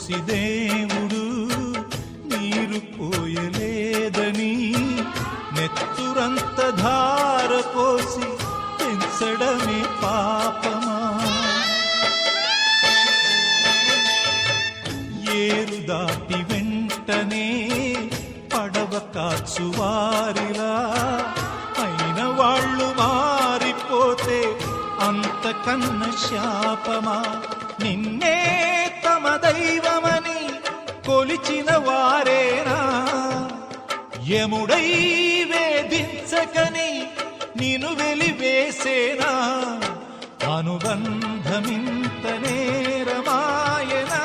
చూసి దేవుడు నీరు పోయలేదని నెత్తురంత ధార పోసి పెంచడమే పాపమా? ఏరు దాటి వెంటనే పడవ కాచువారిలా అయిన వాళ్ళు మారిపోతే అంతకన్న శాపమా? నిన్నే తమ దైవమని కొలిచిన వారేనా యముడై వేధించకని నిన్ను వెలివేసేనా? అనుబంధమింత నేరమాయనా?